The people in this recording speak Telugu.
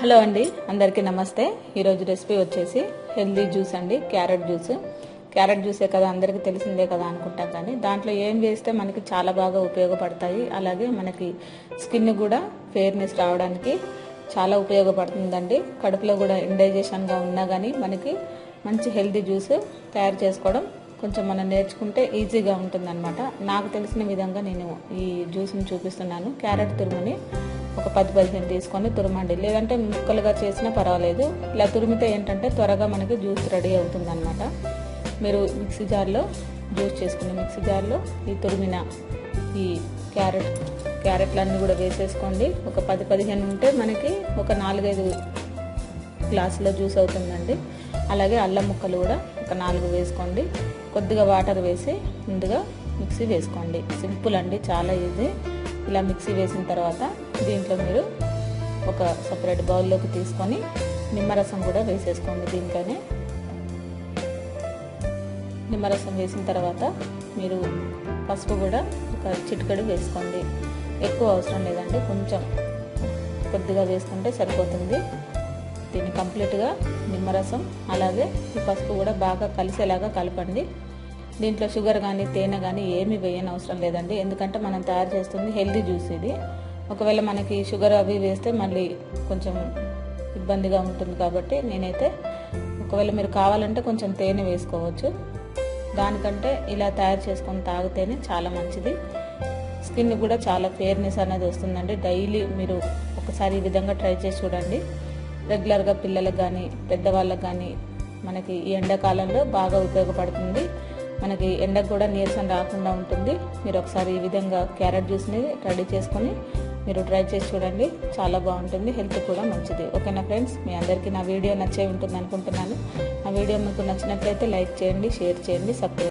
హలో అండి, అందరికీ నమస్తే. ఈరోజు రెసిపీ వచ్చేసి హెల్దీ జ్యూస్ అండి, క్యారెట్ జ్యూస్. క్యారెట్ జ్యూసే కదా, అందరికీ తెలిసిందే కదా అనుకుంటాం. కానీ దాంట్లో ఏం వేస్తే మనకి చాలా బాగా ఉపయోగపడతాయి. అలాగే మనకి స్కిన్ కూడా ఫెయిర్నెస్ రావడానికి చాలా ఉపయోగపడుతుందండి. కడుపులో కూడా ఇండైజెషన్గా ఉన్నా కానీ మనకి మంచి హెల్దీ జ్యూస్ తయారు చేసుకోవడం కొంచెం మనం నేర్చుకుంటే ఈజీగా ఉంటుందన్నమాట. నాకు తెలిసిన విధంగా నేను ఈ జ్యూస్ని చూపిస్తున్నాను. క్యారెట్ తురుముని ఒక 10-15 తీసుకొని తురమండి, లేదంటే ముక్కలుగా చేసినా పర్వాలేదు. ఇలా తురిమితే ఏంటంటే త్వరగా మనకి జ్యూస్ రెడీ అవుతుంది అనమాట. మీరు మిక్సీ జార్లో జ్యూస్ చేసుకుని మిక్సీ జార్లో ఈ తురిమిన ఈ క్యారెట్లన్నీ కూడా వేసేసుకోండి. ఒక 10-15 ఉంటే మనకి ఒక 4-5 గ్లాసులో జ్యూస్ అవుతుందండి. అలాగే అల్లం ముక్కలు కూడా ఒక 4 వేసుకోండి. కొద్దిగా వాటర్ వేసి ముందుగా మిక్సీ వేసుకోండి. సింపుల్ అండి, చాలా ఈజీ. ఇలా మిక్సీ వేసిన తర్వాత దీంట్లో మీరు ఒక సపరేట్ బౌల్లోకి తీసుకొని నిమ్మరసం కూడా వేసేసుకోండి. దీంట్లోనే నిమ్మరసం వేసిన తర్వాత మీరు పసుపు కూడా ఒక చిటికెడు వేసుకోండి. ఎక్కువ అవసరం లేదండి, కొంచెం కొద్దిగా వేసుకుంటే సరిపోతుంది. దీన్ని కంప్లీట్గా నిమ్మరసం అలాగే ఈ పసుపు కూడా బాగా కలిసేలాగా కలపండి. దీంట్లో షుగర్ కానీ తేనె కానీ ఏమీ వేయని అవసరం లేదండి, ఎందుకంటే మనం తయారు చేస్తుంది హెల్దీ జ్యూస్ ఇది. ఒకవేళ మనకి షుగర్ అవి వేస్తే మళ్ళీ కొంచెం ఇబ్బందిగా ఉంటుంది. కాబట్టి నేనైతే ఒకవేళ మీరు కావాలంటే కొంచెం తేనె వేసుకోవచ్చు. దానికంటే ఇలా తయారు చేసుకొని తాగితేనే చాలా మంచిది. స్కిన్ కూడా చాలా ఫెయిర్నెస్ అనేది వస్తుందండి. డైలీ మీరు ఒకసారి ఈ విధంగా ట్రై చేసి చూడండి. రెగ్యులర్గా పిల్లలకు కానీ పెద్దవాళ్ళకి కానీ మనకి ఈ ఎండాకాలంలో బాగా ఉపయోగపడుతుంది. మనకి ఎండకు కూడా నీరసం రాకుండా ఉంటుంది. మీరు ఒకసారి ఈ విధంగా క్యారెట్ జ్యూస్ని రెడీ చేసుకొని మీరు ట్రై చేసి చూడండి, చాలా బాగుంటుంది. హెల్త్ కూడా మంచిది. ఓకేనా ఫ్రెండ్స్, మీ అందరికీ నా వీడియో నచ్చే ఉంటుంది అనుకుంటున్నాను. నా వీడియో మీకు నచ్చినట్లయితే లైక్ చేయండి, షేర్ చేయండి, సబ్స్క్రైబ్